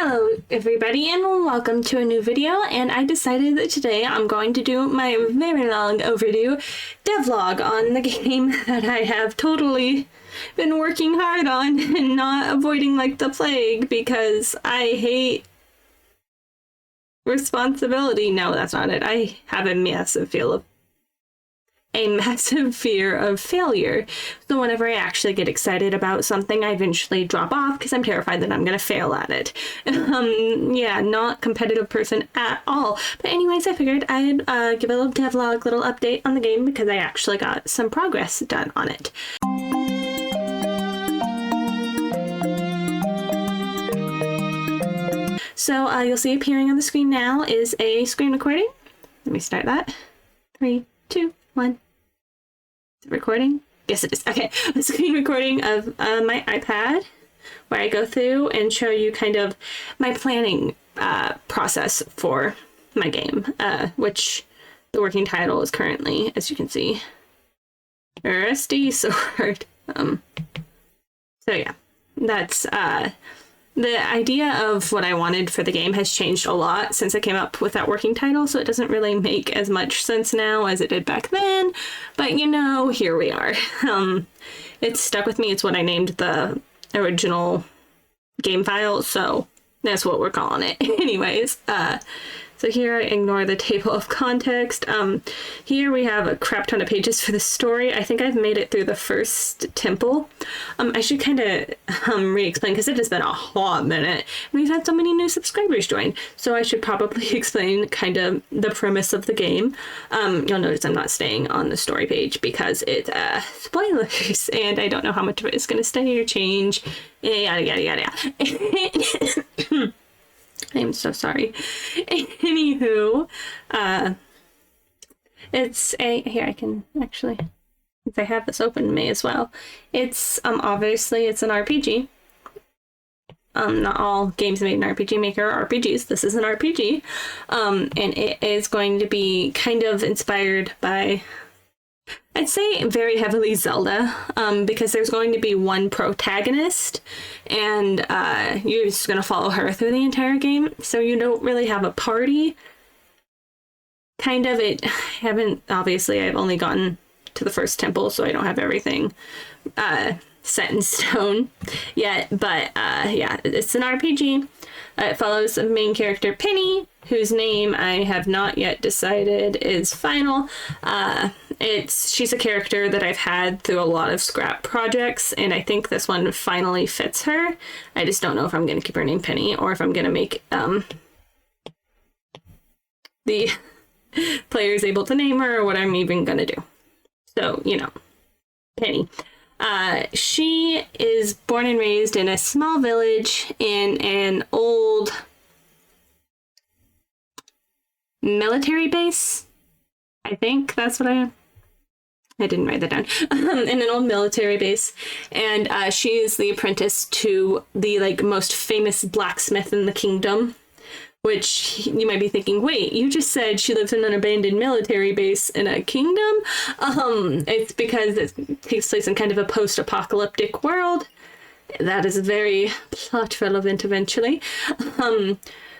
Hello everybody and welcome to a new video, and I decided that today I'm going to do my very long overdue devlog on the game that I have totally been working hard on and not avoiding like the plague because I hate responsibility. No, that's not it. I have a massive fear of failure. So whenever I actually get excited about something, I eventually drop off because I'm terrified that I'm going to fail at it. Yeah, not competitive person at all. But anyways, I figured I'd give a little devlog, little update on the game because I actually got some progress done on it. So you'll see appearing on the screen now is a screen recording. Let me start that. 3, 2, 1. Is it recording? Yes, it is. Okay, a screen recording of my iPad where I go through and show you kind of my planning process for my game, which the working title is currently, as you can see, Rusty Sword. So yeah, that's the idea of what I wanted for the game has changed a lot since I came up with that working title, so it doesn't really make as much sense now as it did back then, but you know, here we are. It's stuck with me. It's what I named the original game file, so that's what we're calling it. Anyways, so here I ignore the table of context. Here we have a crap ton of pages for the story. I think I've made it through the first temple. I should kind of re-explain because it has been a hot minute. We've had so many new subscribers join, so I should probably explain kind of the premise of the game. You'll notice I'm not staying on the story page because it's spoilers, and I don't know how much of it is going to stay or change. Yada yada yada. I'm so sorry. Anywho, it's a, here I can actually, since I have this open to me as well, it's obviously it's an RPG. Not all games made in RPG Maker are RPGs. This is an RPG, and it is going to be kind of inspired by, I'd say, very heavily Zelda, because there's going to be one protagonist, and you're just going to follow her through the entire game, so you don't really have a party. Kind of, obviously I've only gotten to the first temple, so I don't have everything set in stone yet, but yeah, it's an RPG. It follows the main character Penny, whose name I have not yet decided is final. She's a character that I've had through a lot of scrap projects, and I think this one finally fits her. I just don't know if I'm going to keep her name Penny or if I'm going to make the players able to name her or what I'm even going to do. So, you know, Penny. She is born and raised in a small village in an old military base. I think that's what I didn't write that down. In an old military base, and she is the apprentice to the most famous blacksmith in the kingdom. Which you might be thinking, wait, you just said she lives in an abandoned military base in a kingdom? It's because it takes place in kind of a post-apocalyptic world. That is very plot relevant eventually.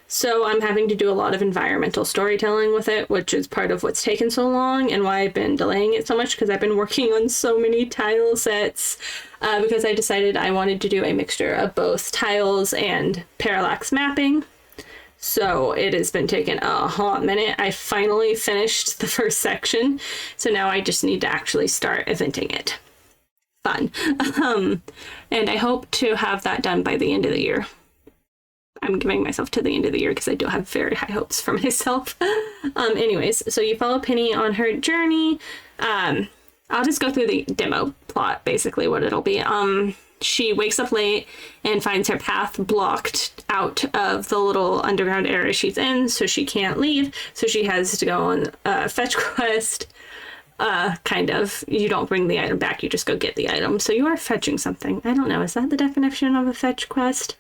So I'm having to do a lot of environmental storytelling with it, which is part of what's taken so long and why I've been delaying it so much, because I've been working on so many tile sets, because I decided I wanted to do a mixture of both tiles and parallax mapping. So it has been taking a hot minute. I finally finished the first section, so now I just need to actually start eventing it. Fun. And I hope to have that done by the end of the year. I'm giving myself to the end of the year because I do have very high hopes for myself. Anyways, so you follow Penny on her journey. I'll just go through the demo plot, basically what it'll be. She wakes up late and finds her path blocked out of the little underground area she's in, so she can't leave. So she has to go on a fetch quest. Kind of. You don't bring the item back, you just go get the item. So you are fetching something. I don't know, is that the definition of a fetch quest?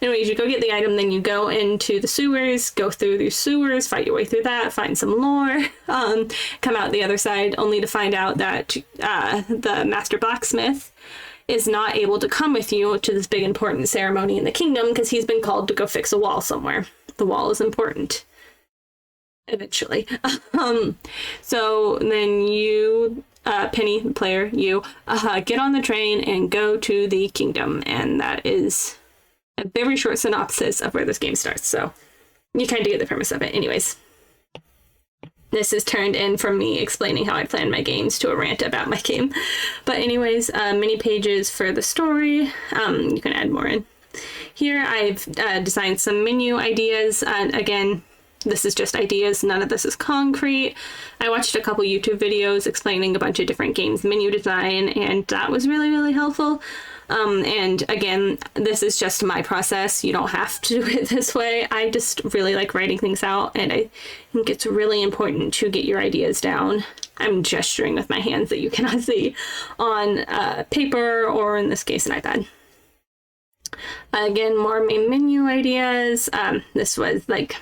Anyways, you go get the item, then you go into the sewers, go through the sewers, fight your way through that, find some lore, come out the other side, only to find out that the master blacksmith is not able to come with you to this big important ceremony in the kingdom because he's been called to go fix a wall somewhere. The wall is important. Eventually. So then you, Penny, the player, you get on the train and go to the kingdom. And that is a very short synopsis of where this game starts. So you kind of get the premise of it. Anyways, this is turned in from me explaining how I plan my games to a rant about my game. But anyways, many pages for the story. You can add more in. Here I've designed some menu ideas. Again, this is just ideas. None of this is concrete. I watched a couple YouTube videos explaining a bunch of different games menu design, and that was really, really helpful. And again, this is just my process. You don't have to do it this way. I just really like writing things out, and I think it's really important to get your ideas down. I'm gesturing with my hands that you cannot see on paper, or in this case, an iPad. Again, more main menu ideas. This was like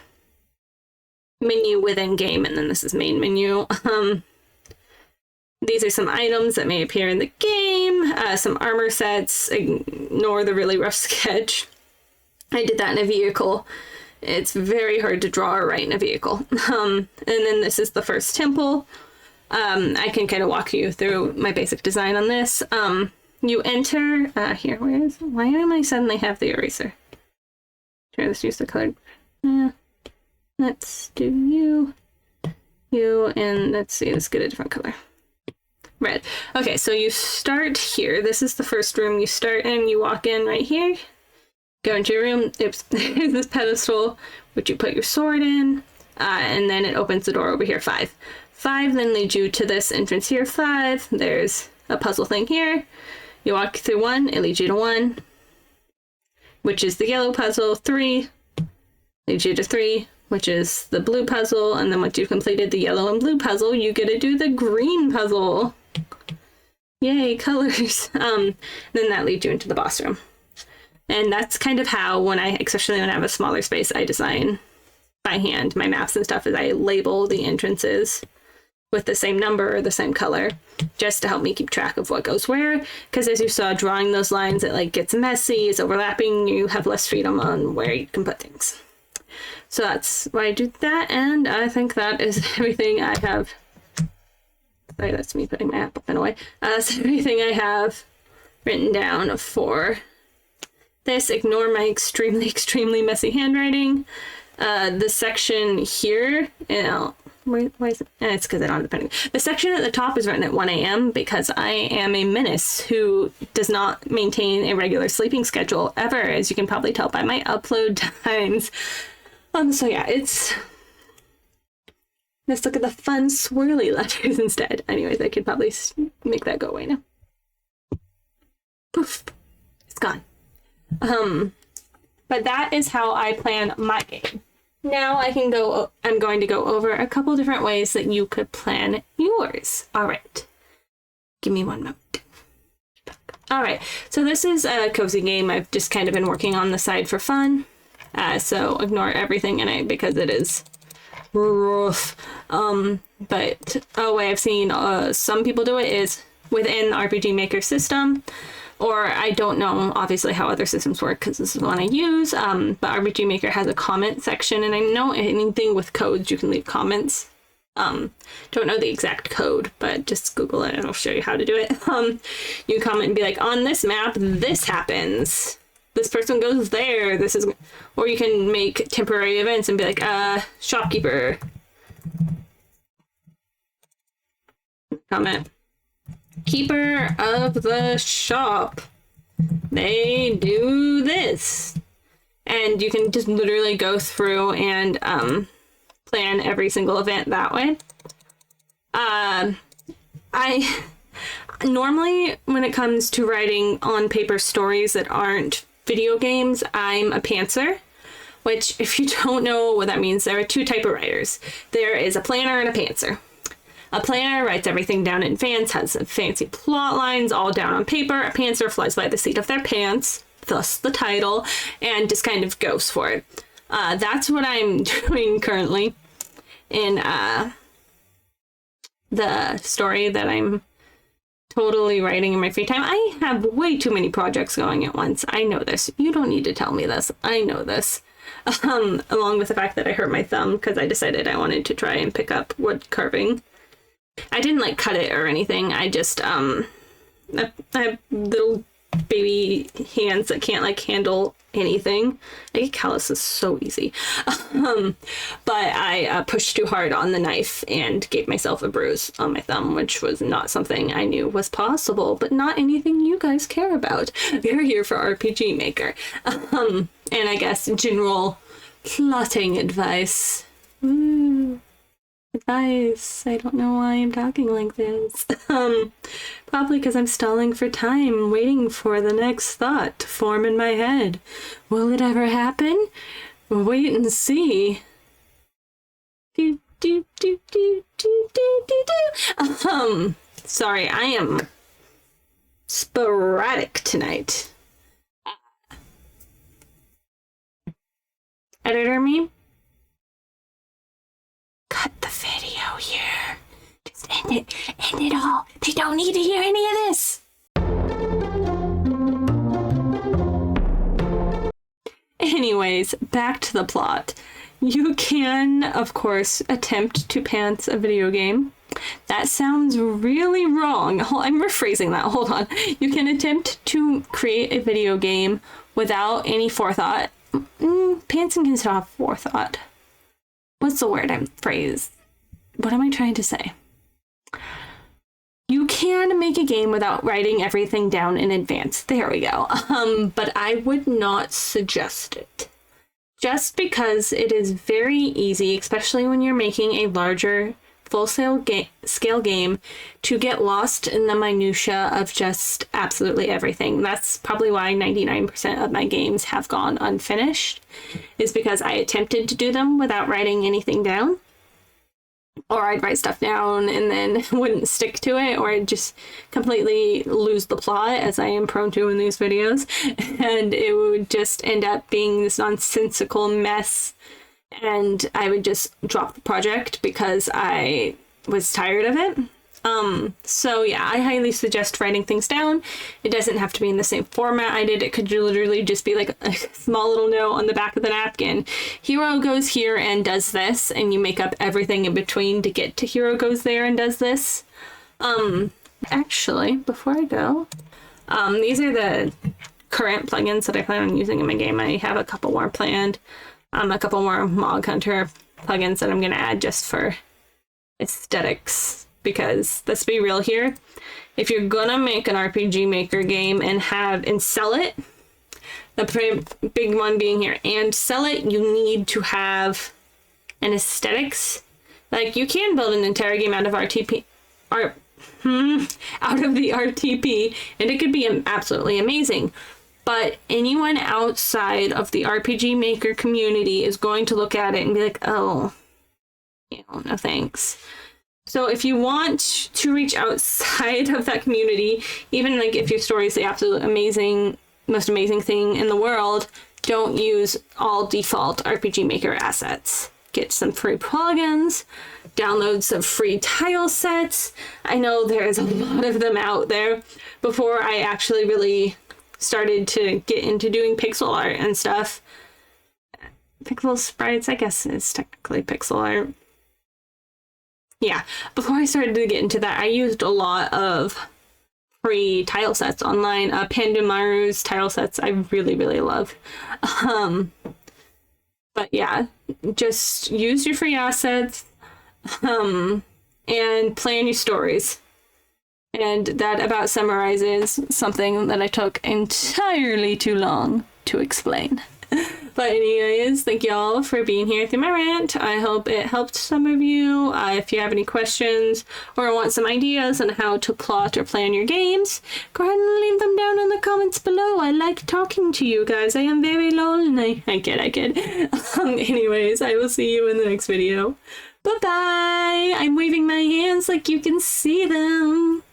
menu within game, and then this is main menu. These are some items that may appear in the game, some armor sets. Ignore the really rough sketch. I did that in a vehicle. It's very hard to draw or write in a vehicle. And then this is the first temple. I can kind of walk you through my basic design on this. You enter, here, why am I suddenly have the eraser? Try this, use the colored. Let's do you, and let's see, let's get a different color. Red. Okay, so you start here. This is the first room you start in. You walk in right here, go into your room. There's this pedestal, which you put your sword in, and then it opens the door over here, 5. 5 then leads you to this entrance here, 5. There's a puzzle thing here. You walk through 1, it leads you to 1, which is the yellow puzzle. 3 leads you to 3, which is the blue puzzle, and then once you've completed the yellow and blue puzzle, you get to do the green puzzle. Yay, colors. Then that leads you into the boss room. And that's kind of how, especially when I have a smaller space, I design by hand my maps and stuff, is I label the entrances with the same number or the same color, just to help me keep track of what goes where. Because as you saw, drawing those lines, it like gets messy, it's overlapping, you have less freedom on where you can put things. So that's why I do that, and I think that is everything I have. Sorry, that's me putting my app up and away. That's everything I have written down for this. Ignore my extremely, extremely messy handwriting. The section here, why is it? It's because I don't have the pen. The section at the top is written at 1 a.m. because I am a menace who does not maintain a regular sleeping schedule ever, as you can probably tell by my upload times. So yeah, let's look at the fun swirly letters instead. Anyways, I could probably make that go away now. Poof, it's gone. But that is how I plan my game. Now I'm going to go over a couple different ways that you could plan yours. All right, give me one moment. All right, so this is a cozy game I've just kind of been working on the side for fun. So ignore everything in it because it is rough. But a way I've seen some people do it is within the RPG Maker system, or I don't know obviously how other systems work because this is the one I use, but RPG Maker has a comment section, and I know anything with codes you can leave comments. Don't know the exact code, but just Google it and I'll show you how to do it. You comment and be like, on this map this happens. This person goes there, this is, or you can make temporary events and be like, shopkeeper. Comment. Keeper of the shop. They do this. And you can just literally go through and plan every single event that way. I normally, when it comes to writing on paper stories that aren't video games, I'm a pantser, which if you don't know what that means, there are 2 types of writers. There is a planner and a pantser. A planner writes everything down in advance, has fancy plot lines all down on paper. A pantser flies by the seat of their pants, thus the title, and just kind of goes for it. That's what I'm doing currently in the story that I'm totally writing in my free time. I have way too many projects going at once. I know this. You don't need to tell me this. I know this. Along with the fact that I hurt my thumb because I decided I wanted to try and pick up wood carving. I didn't like cut it or anything. I just I have little baby hands that can't like handle anything. I get calluses so easy. But I pushed too hard on the knife and gave myself a bruise on my thumb, which was not something I knew was possible, but not anything you guys care about. You're here for RPG Maker. And I guess general plotting advice. Advice. I don't know why I'm talking like this. Probably because I'm stalling for time, waiting for the next thought to form in my head. Will it ever happen? We'll wait and see. Sorry, I am sporadic tonight. Editor me? Cut the video here. Just end it all. They don't need to hear any of this. Anyways, back to the plot. You can, of course, attempt to pants a video game. That sounds really wrong. I'm rephrasing that. Hold on. You can attempt to create a video game without any forethought. Pantsing can still have forethought. What's the word phrase? What am I trying to say? You can make a game without writing everything down in advance. There we go. But I would not suggest it. Just because it is very easy, especially when you're making a larger full-scale game, to get lost in the minutia of just absolutely everything. That's probably why 99% of my games have gone unfinished, is because I attempted to do them without writing anything down. Or I'd write stuff down and then wouldn't stick to it, or I'd just completely lose the plot, as I am prone to in these videos, and it would just end up being this nonsensical mess, and I would just drop the project because I was tired of it. So yeah, I highly suggest writing things down. It doesn't have to be in the same format I did. It could literally just be like a small little note on the back of the napkin. Hero goes here and does this, and you make up everything in between to get to hero goes there and does this. Actually, before I go, these are the current plugins that I plan on using in my game. I have a couple more planned. A couple more Mog Hunter plugins that I'm going to add just for aesthetics. Because let's be real here, if you're gonna make an RPG Maker game and sell it, the big one being here, and sell it, you need to have an aesthetics. Like, you can build an entire game out of out of the RTP, and it could be absolutely amazing. But anyone outside of the RPG Maker community is going to look at it and be like, oh, no thanks. So if you want to reach outside of that community, even like if your story is the absolute most amazing thing in the world, don't use all default RPG Maker assets. Get some free plugins, download some free tile sets. I know there's a lot of them out there. Before I actually really started to get into doing pixel art and stuff. Pixel sprites, I guess, is technically pixel art. Yeah, before I started to get into that, I used a lot of free tile sets online. Pandamaru's tile sets I really, really love. But yeah, just use your free assets and plan your stories. And that about summarizes something that I took entirely too long to explain. But anyways, thank y'all for being here through my rant. I hope it helped some of you. If you have any questions or want some ideas on how to plot or plan your games, go ahead and leave them down in the comments below. I like talking to you guys. I am very lonely. I kid. Anyways, I will see you in the next video. Bye-bye! I'm waving my hands like you can see them.